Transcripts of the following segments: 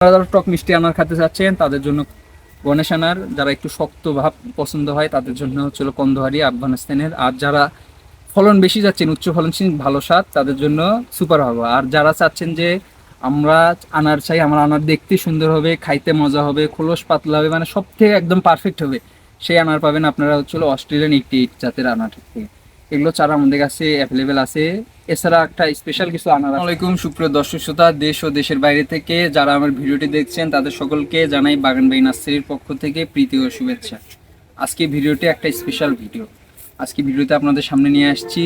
যারা টক মিষ্টি আনার খেতে চাচ্ছেন তাদের জন্য গণেশ আনার, যারা একটু শক্ত ভাব পছন্দ হয় তাদের জন্য হচ্ছিল কন্দহারি আফগানিস্তানের, আর যারা ফলন বেশি যাচ্ছেন উচ্চ ফলনশীল ভালো স্বাদ তাদের জন্য সুপার হাগোয়া। আর যারা চাচ্ছেন যে আমরা আনার চাই, আমার আনার দেখতে সুন্দর হবে, খাইতে মজা হবে, খোলস পাতলা হবে, মানে সব থেকে একদম পারফেক্ট হবে, সেই আনার পাবেন আপনারা হচ্ছিল অস্ট্রেলিয়ান 88 জাতের আনার থেকে। এগুলো চারা আমাদের কাছে অ্যাভেলেবেল আছে। এছাড়া একটা স্পেশাল কিছু আনার। আসসালামু আলাইকুম সুপ্রিয় দর্শক শ্রোতা, দেশ ও দেশের বাইরে থেকে যারা আমার ভিডিওটি দেখছেন তাদের সকলকে জানাই বাগান বাই নার্সারির পক্ষ থেকে প্রীতি ও শুভেচ্ছা। আজকে ভিডিওটি একটা স্পেশাল ভিডিও। আজকে ভিডিওতে আপনাদের সামনে নিয়ে আসছি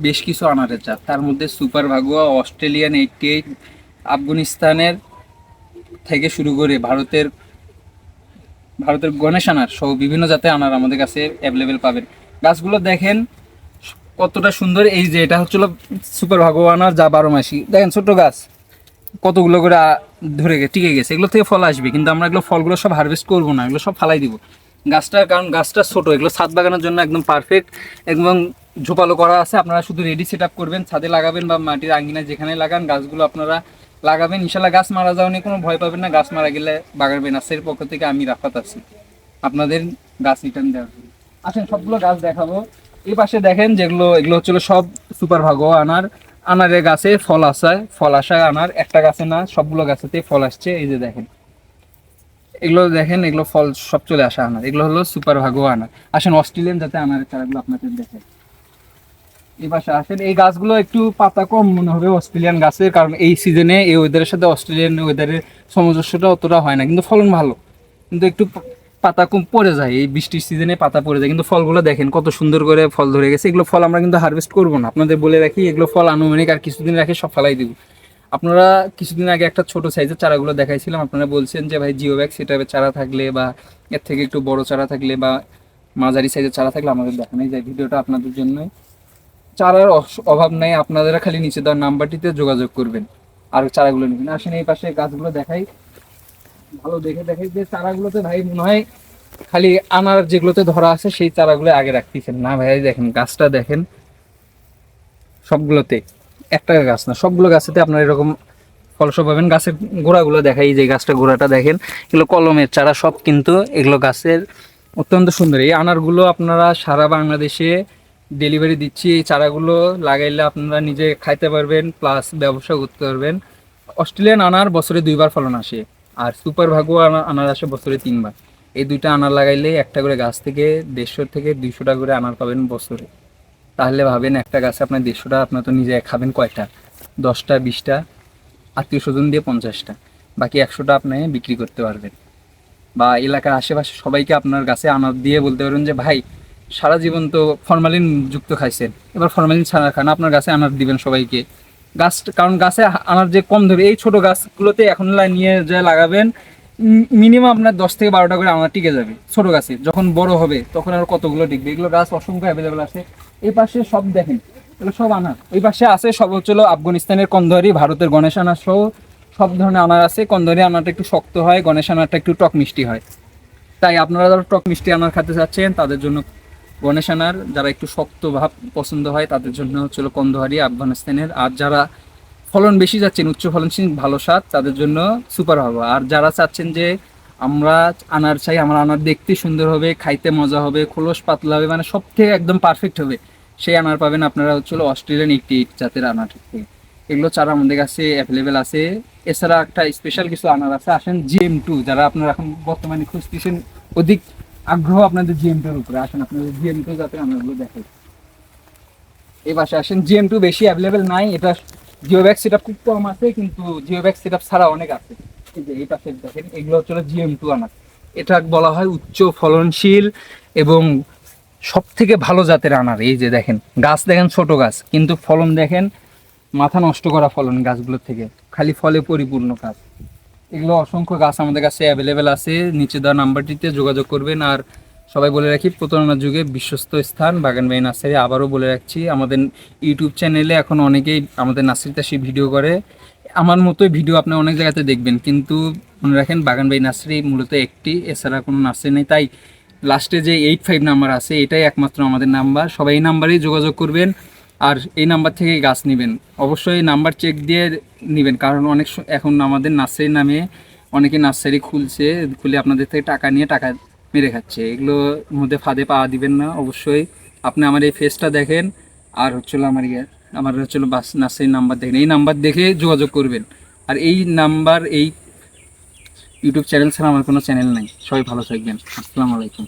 বেশ কিছু আনারের জাত, তার মধ্যে সুপার ভাগুয়া, অস্ট্রেলিয়ান 88, আফগানিস্তানের থেকে শুরু করে ভারতের গণেশ আনার সহ বিভিন্ন জাতের আনার আমাদের কাছে অ্যাভেলেবেল পাবেন। গাছগুলো দেখেন কতটা সুন্দর। এই যে এটা হচ্ছিল সুপার ভাগুয়া আনার, যা 12 মাসি। দেখেন ছোট গাছ কতগুলো করে ধরে টিকে গেছে, এগুলো থেকে ফল আসবে, কিন্তু আমরা এগুলো ফলগুলো সব হারভেস্ট করবো না, এগুলো সব ফালাই দিব গাছটা, কারণ গাছটা ছোট। এগুলো ছাদ বাগানের জন্য একদম পারফেক্ট, একদম ঝোপালো করা আছে। আপনারা শুধু রেডি সেট আপ করবেন, ছাদে লাগাবেন বা মাটির আঙ্গিনায় যেখানে লাগান গাছগুলো আপনারা লাগাবেন, ইনশাল্লাহ গাছ মারা যাওয়া নিয়ে কোনো ভয় পাবেন না। গাছ মারা গেলে বাগান বাই নার্সারির পক্ষ থেকে আমি রাফাত আছি, আপনাদের গাছ রিটার্ন দেওয়ার জন্য। আসেন সবগুলো গাছ দেখাবো। এই পাশে দেখেন এগুলো হচ্ছিল সব সুপার ভাগো আনার। আনারের গাছে ফল আসা আনার, একটা গাছে না সবগুলো গাছেতে ফল আসছে। এই যে দেখেন এগুলো দেখেন, এগুলো ফল সব চলে আসা আনার, এগুলো হলো সুপার ভাগো আনার। আসেন অস্ট্রেলিয়ান যাতে আনারের চারাগুলো আপনাদের দেখেন। এই পাশে আসেন, এই গাছগুলো একটু পাতা কম মনে হবে অস্ট্রেলিয়ান গাছের, কারণ এই সিজনে এই ওয়েদারের সাথে অস্ট্রেলিয়ান ওয়েদারের সামঞ্জস্যটা অতটা হয় না, কিন্তু ফলন ভালো। কিন্তু একটু পাতা কম পড়ে যায়, এই বৃষ্টির সিজনে পাতা পড়ে যায়, কিন্তু ফলগুলো দেখেন কত সুন্দর করে ফল ধরে গেছে। এগুলো ফল আমরা কিন্তু হারভেস্ট করবো না, আপনাদের বলে রাখি, এগুলো ফল আনুমানিক আর কিছুদিন রাখে সব ফালাই দিব। আপনারা কিছুদিন আগে একটা ছোট সাইজের চারাগুলো দেখাইছিলাম, আপনারা বলছেন যে ভাই জিও ব্যাগ সেটাপের চারা থাকলে বা এর থেকে একটু বড় চারা থাকলে বা মাঝারি সাইজের চারা থাকলে আমাদের দেখানোই যায়। ভিডিওটা আপনাদের জন্য, চারার অভাব নেই, আপনারা খালি নিচে দেওয়ার নাম্বারটিতে যোগাযোগ করবেন আর চারাগুলো নেবেন। আসেন এই পাশে গাছগুলো দেখাই, ভালো দেখে দেখাই যে চারাগুলোতে ভাই মনে হয় খালি আনার যেগুলোতে ধরা আছে সেই চারাগুলো আগে রাখতেছেন না ভাই। দেখেন গাছটা দেখেন, সবগুলোতে একটা গাছ না সবগুলো গাছেতে আপনার এরকম ফলসব পাবেন। গাছের গোড়াগুলো দেখাই, যে গাছটা গোড়াটা দেখেন, এগুলো কলমের চারা সব, কিন্তু এগুলো গাছের অত্যন্ত সুন্দর। এই আনারগুলো আপনারা সারা বাংলাদেশে ডেলিভারি দিচ্ছি। এই চারাগুলো লাগাইলে আপনারা নিজে খাইতে পারবেন প্লাস ব্যবসা করতে পারবেন। অস্ট্রেলিয়ান আনার বছরে 2বার ফলন আসে, আর সুপার ভাগুয়া আনার আসে বছরে 3বার। এই দুইটা আনার লাগাইলে একটা করে গাছ থেকে 150 থেকে 200 টাকা করে আনার পাবেন বছরে। তাহলে ভাবেন একটা গাছে আপনার 150 টাকা, আপনার তো নিজে খাবেন কয়টা, 10টা 20টা, আত্মীয় স্বজন দিয়ে 50টা, বাকি 100টা আপনি বিক্রি করতে পারবেন। বা এলাকার আশেপাশে সবাইকে আপনার গাছে আনার দিয়ে বলতে পারবেন যে ভাই সারা জীবন তো ফরমালিন যুক্ত খাইছেন, এবার ফরমালিন ছাড়া খান, আপনার গাছে আনার দিবেন সবাইকে। গাছ, কারণ গাছে আনার যে কম ধরে, এই ছোট গাছগুলোতে এখন নিয়ে যা লাগাবেন মিনিমাম আপনার 10 থেকে 12টা করে আনার টিকে যাবে। ছোট গাছে যখন বড় হবে তখন আর কতগুলো টিকবে। এগুলো গাছ অসংখ্য অ্যাভেলেবেল আছে। এই পাশে সব দেখেন এগুলো সব আনার। ওই পাশে আছে সব হচ্ছিল আফগানিস্তানের কন্দহারি, ভারতের গণেশ আনার সহ সব ধরনের আনার আছে। কন্দহারি আনারটা একটু শক্ত হয়, গণেশ আনারটা একটু টক মিষ্টি হয়। তাই আপনারা যারা টক মিষ্টি আনার খেতে চাচ্ছেন তাদের জন্য গণেশ আনার, যারা একটু শক্ত ভাব পছন্দ হয় তাদের জন্য হচ্ছিল কন্দহারি আফগানিস্তানের, আর যারা ফলন বেশি যাচ্ছেন উচ্চ ফলনশীল ভালো স্বাদ তাদের জন্য সুপার হাগোয়া। আর যারা চাচ্ছেন যে আমরা আনার চাই, আমার আনার দেখতে সুন্দর হবে, খাইতে মজা হবে, খোলস পাতলা হবে, মানে সব থেকে একদম পারফেক্ট হবে, সেই আনার পাবেন আপনারা হচ্ছিল অস্ট্রেলিয়ান 88 জাতের আনার থেকে। এগুলো চারা আমাদের কাছে অ্যাভেলেবেল আছে। এছাড়া একটা স্পেশাল কিছু আনার আছে। আসেন GM2, যারা আপনারা এখন বর্তমানে খুঁজতেছেন, অধিক আগ্রহ আপনাদের GM2 এর উপরে, আসেন আপনাদের GM2 জাতের আনারগুলো দেখাই। এই পাশে আসেন, GM2 বেশি অ্যাভেলেবেল নাই, এটা জিও ব্যাগ সেটআপ খুব কম আছে, কিন্তু জিও ব্যাগ সেটআপ ছাড়া অনেক আছে। এই যে এই পাশে দেখেন, এগুলো হচ্ছে GM2 আনার। এটা বলা হয় উচ্চ ফলনশীল এবং সব থেকে ভালো জাতের আনার। এই যে দেখেন গাছ দেখেন, ছোট গাছ কিন্তু ফলন দেখেন মাথা নষ্ট করা ফলন গাছগুলোর থেকে, খালি ফলে পরিপূর্ণ গাছ। এগুলো অসংখ্য গাছ আমাদের কাছে অ্যাভেলেবেল আছে, নিচে দেওয়া নাম্বারটিতে যোগাযোগ করবেন। আর সবাই বলে রাখি, প্রতারণার যুগে বিশ্বস্ত স্থান বাগান বাই নার্সারি। আবারও বলে রাখছি, আমাদের ইউটিউব চ্যানেলে এখন অনেকেই আমাদের নার্সারিতে আসি ভিডিও করে, আমার মতোই ভিডিও আপনি অনেক জায়গাতে দেখবেন, কিন্তু মনে রাখেন বাগান বাই নার্সারি মূলত একটি, এছাড়া কোনো নার্সারি নেই। তাই লাস্টে যে 85 নাম্বার আছে এটাই একমাত্র আমাদের নাম্বার, সবাই এই নাম্বারেই যোগাযোগ করবেন। আর এই নাম্বার থেকে গাছ নেবেন, অবশ্যই নাম্বার চেক দিয়ে নেবেন, কারণ এখন আমাদের নার্সারির নামে অনেকে নার্সারি খুলে আপনাদের থেকে টাকা নিয়ে টাকা মেরে খাচ্ছে। এগুলোর মধ্যে ফাঁদে পা দিবেন না। অবশ্যই আপনি আমার এই ফেসটা দেখেন, আর হচ্ছিল আমার হচ্ছিল বাস নার্সারির নাম্বার দেখেন, এই নাম্বার দেখে যোগাযোগ করবেন। আর এই নাম্বার, এই ইউটিউব চ্যানেল ছাড়া আমার কোনো চ্যানেল নাই। সবাই ভালো থাকবেন। আসসালামু আলাইকুম।